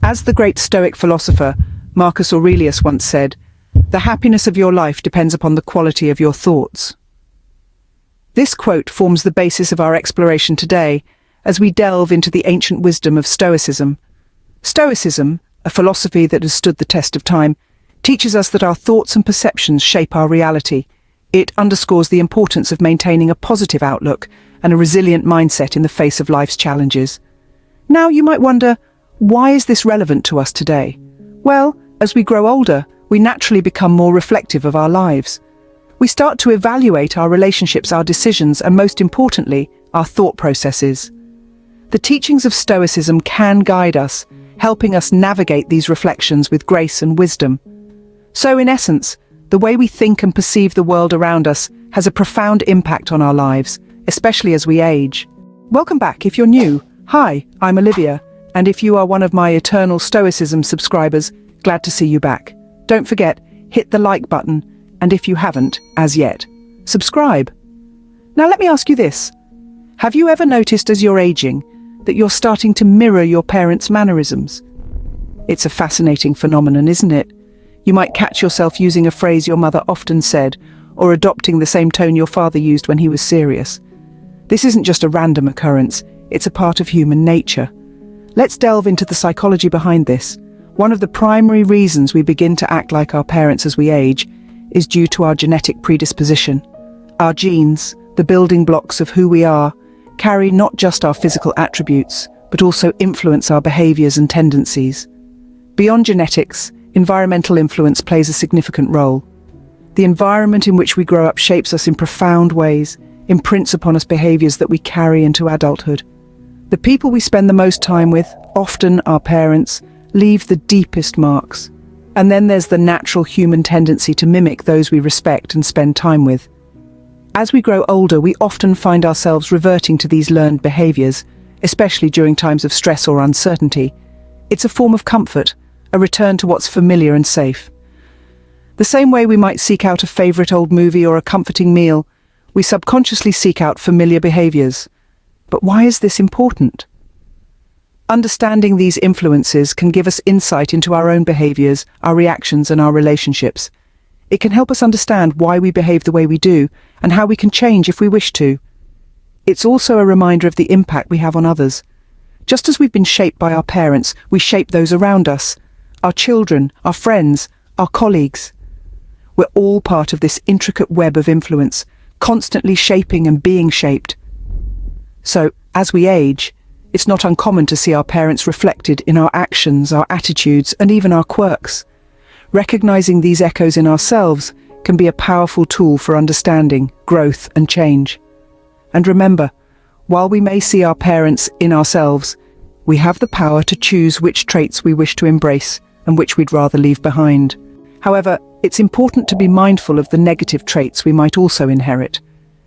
As the great Stoic philosopher Marcus Aurelius once said, "The happiness of your life depends upon the quality of your thoughts." This quote forms the basis of our exploration today as we delve into the ancient wisdom of Stoicism. Stoicism, a philosophy that has stood the test of time, teaches us that our thoughts and perceptions shape our reality. It underscores the importance of maintaining a positive outlook and a resilient mindset in the face of life's challenges. Now you might wonder, why is this relevant to us today? Well, as we grow older, we naturally become more reflective of our lives. We start to evaluate our relationships, our decisions, and most importantly, our thought processes. The teachings of Stoicism can guide us, helping us navigate these reflections with grace and wisdom. So in essence, the way we think and perceive the world around us has a profound impact on our lives, especially as we age. Welcome back if you're new. Hi, I'm Olivia, and if you are one of my eternal Stoicism subscribers, glad to see you back. Don't forget, hit the like button, and if you haven't, as yet, subscribe. Now let me ask you this. Have you ever noticed as you're aging that you're starting to mirror your parents' mannerisms? It's a fascinating phenomenon, isn't it? You might catch yourself using a phrase your mother often said, or adopting the same tone your father used when he was serious. This isn't just a random occurrence, it's a part of human nature. Let's delve into the psychology behind this. One of the primary reasons we begin to act like our parents as we age is due to our genetic predisposition. Our genes, the building blocks of who we are, carry not just our physical attributes, but also influence our behaviors and tendencies. Beyond genetics, environmental influence plays a significant role. The environment in which we grow up shapes us in profound ways, imprints upon us behaviors that we carry into adulthood. The people we spend the most time with, often our parents, leave the deepest marks. And then there's the natural human tendency to mimic those we respect and spend time with. As we grow older, we often find ourselves reverting to these learned behaviors, especially during times of stress or uncertainty. It's a form of comfort, a return to what's familiar and safe. The same way we might seek out a favorite old movie or a comforting meal, we subconsciously seek out familiar behaviors. But why is this important? Understanding these influences can give us insight into our own behaviors, our reactions, and our relationships. It can help us understand why we behave the way we do and how we can change if we wish to. It's also a reminder of the impact we have on others. Just as we've been shaped by our parents, we shape those around us, our children, our friends, our colleagues. We're all part of this intricate web of influence, constantly shaping and being shaped. So, as we age, it's not uncommon to see our parents reflected in our actions, our attitudes, and even our quirks. Recognizing these echoes in ourselves can be a powerful tool for understanding, growth, and change. And remember, while we may see our parents in ourselves, we have the power to choose which traits we wish to embrace and which we'd rather leave behind. However, it's important to be mindful of the negative traits we might also inherit.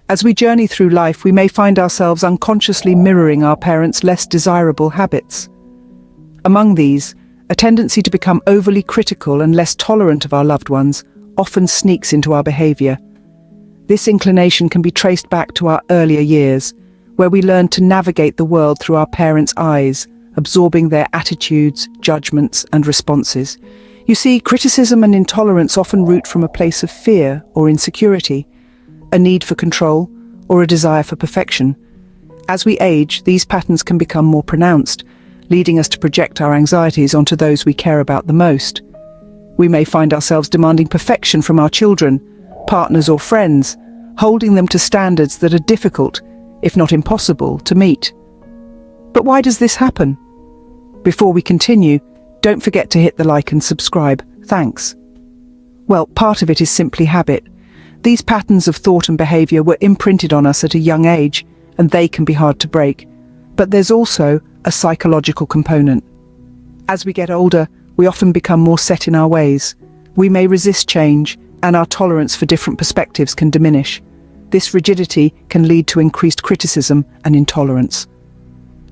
As we journey through life, we may find ourselves unconsciously mirroring our parents' less desirable habits. Among these, a tendency to become overly critical and less tolerant of our loved ones often sneaks into our behavior. This inclination can be traced back to our earlier years, where we learned to navigate the world through our parents' eyes, absorbing their attitudes, judgments, and responses. You see, criticism and intolerance often root from a place of fear or insecurity, a need for control, or a desire for perfection. As we age, these patterns can become more pronounced, leading us to project our anxieties onto those we care about the most. We may find ourselves demanding perfection from our children, partners, or friends, holding them to standards that are difficult, if not impossible, to meet. But why does this happen? Before we continue, don't forget to hit the like and subscribe. Thanks. Well, part of it is simply habit. These patterns of thought and behavior were imprinted on us at a young age, and they can be hard to break. But there's also a psychological component. As we get older, we often become more set in our ways. We may resist change, and our tolerance for different perspectives can diminish. This rigidity can lead to increased criticism and intolerance.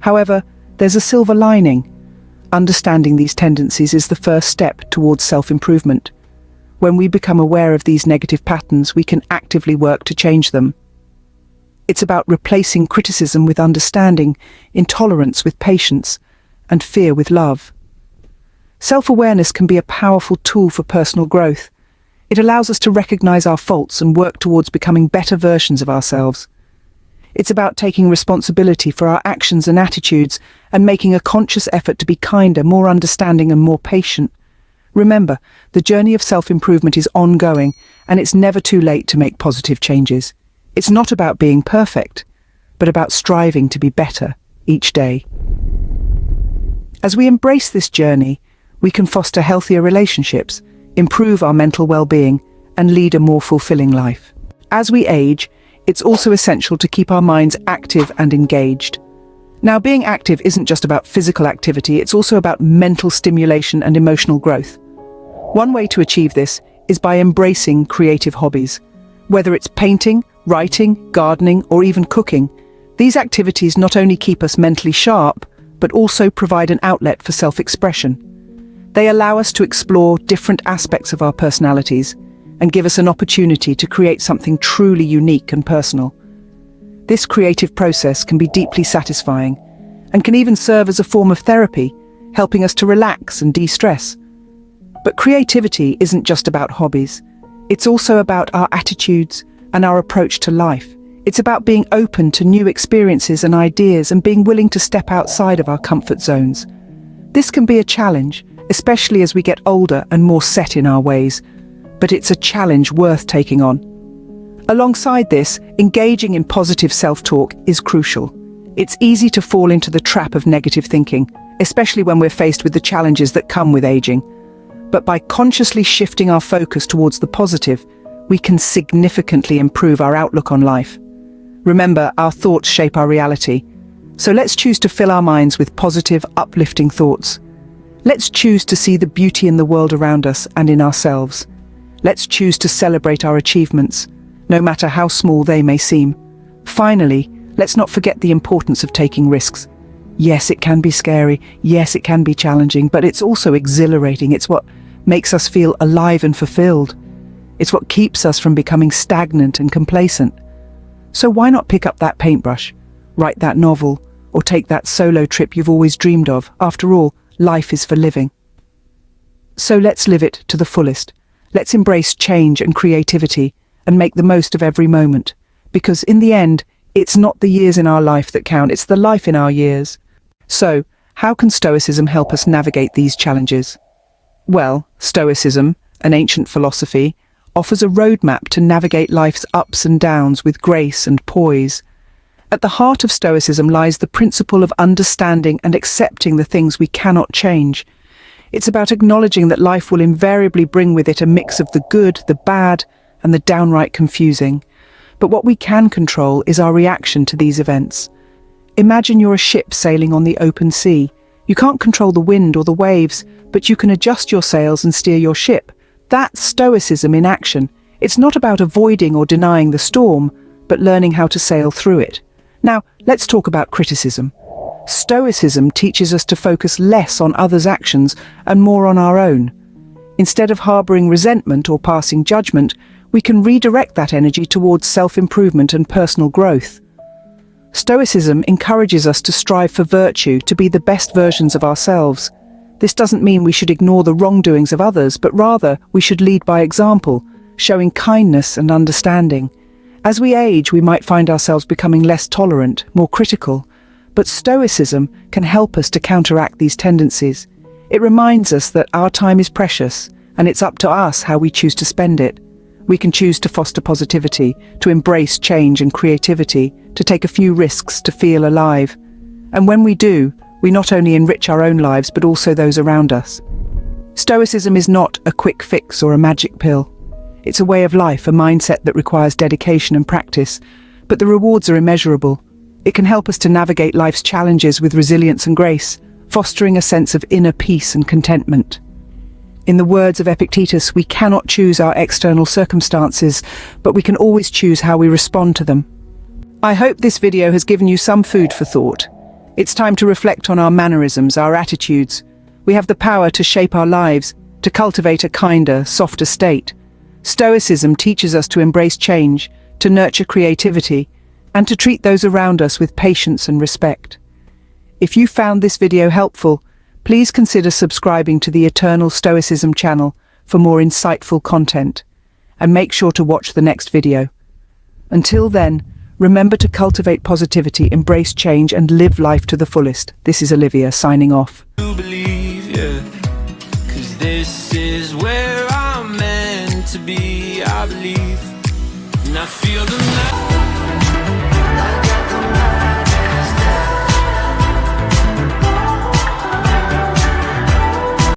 However, there's a silver lining. Understanding these tendencies is the first step towards self-improvement. When we become aware of these negative patterns, we can actively work to change them. It's about replacing criticism with understanding, intolerance with patience, and fear with love. Self-awareness can be a powerful tool for personal growth. It allows us to recognize our faults and work towards becoming better versions of ourselves. It's about taking responsibility for our actions and attitudes and making a conscious effort to be kinder, more understanding, and more patient. Remember, the journey of self-improvement is ongoing, and it's never too late to make positive changes. It's not about being perfect, but about striving to be better each day. As we embrace this journey, we can foster healthier relationships, improve our mental well-being, and lead a more fulfilling life. As we age, it's also essential to keep our minds active and engaged. Now, being active isn't just about physical activity, it's also about mental stimulation and emotional growth. One way to achieve this is by embracing creative hobbies. Whether it's painting, writing, gardening, or even cooking, these activities not only keep us mentally sharp, but also provide an outlet for self-expression. They allow us to explore different aspects of our personalities and give us an opportunity to create something truly unique and personal. This creative process can be deeply satisfying and can even serve as a form of therapy, helping us to relax and de-stress. But creativity isn't just about hobbies. It's also about our attitudes and our approach to life. It's about being open to new experiences and ideas and being willing to step outside of our comfort zones. This can be a challenge, especially as we get older and more set in our ways, but it's a challenge worth taking on. Alongside this, engaging in positive self-talk is crucial. It's easy to fall into the trap of negative thinking, especially when we're faced with the challenges that come with aging. But by consciously shifting our focus towards the positive, we can significantly improve our outlook on life. Remember, our thoughts shape our reality. So let's choose to fill our minds with positive, uplifting thoughts. Let's choose to see the beauty in the world around us and in ourselves. Let's choose to celebrate our achievements, no matter how small they may seem. Finally, let's not forget the importance of taking risks. Yes, it can be scary. Yes, it can be challenging, but it's also exhilarating. It's what makes us feel alive and fulfilled. It's what keeps us from becoming stagnant and complacent. So why not pick up that paintbrush, write that novel, or take that solo trip you've always dreamed of? After all, life is for living. So let's live it to the fullest. Let's embrace change and creativity and make the most of every moment. Because in the end, it's not the years in our life that count, it's the life in our years. So, how can Stoicism help us navigate these challenges? Well, Stoicism, an ancient philosophy, offers a roadmap to navigate life's ups and downs with grace and poise. At the heart of Stoicism lies the principle of understanding and accepting the things we cannot change. It's about acknowledging that life will invariably bring with it a mix of the good, the bad, and the downright confusing. But what we can control is our reaction to these events. Imagine you're a ship sailing on the open sea. You can't control the wind or the waves, but you can adjust your sails and steer your ship. That's Stoicism in action. It's not about avoiding or denying the storm, but learning how to sail through it. Now, let's talk about criticism. Stoicism teaches us to focus less on others' actions and more on our own. Instead of harboring resentment or passing judgment, we can redirect that energy towards self-improvement and personal growth. Stoicism encourages us to strive for virtue, to be the best versions of ourselves. This doesn't mean we should ignore the wrongdoings of others, but rather we should lead by example, showing kindness and understanding. As we age, we might find ourselves becoming less tolerant, more critical, but Stoicism can help us to counteract these tendencies. It reminds us that our time is precious, and it's up to us how we choose to spend it. We can choose to foster positivity, to embrace change and creativity, to take a few risks, to feel alive. And when we do, we not only enrich our own lives, but also those around us. Stoicism is not a quick fix or a magic pill. It's a way of life, a mindset that requires dedication and practice, but the rewards are immeasurable. It can help us to navigate life's challenges with resilience and grace, fostering a sense of inner peace and contentment. In the words of Epictetus, we cannot choose our external circumstances, but we can always choose how we respond to them. I hope this video has given you some food for thought. It's time to reflect on our mannerisms, our attitudes. We have the power to shape our lives, to cultivate a kinder, softer state. Stoicism teaches us to embrace change, to nurture creativity, and to treat those around us with patience and respect. If you found this video helpful, Please consider subscribing to the Eternal Stoicism channel for more insightful content, and make sure to watch the next video. Until then, remember to cultivate positivity, embrace change, and live life to the fullest. This is Olivia signing off. Believe, yeah, 'cause this is where I'm meant to be, I believe, and I feel the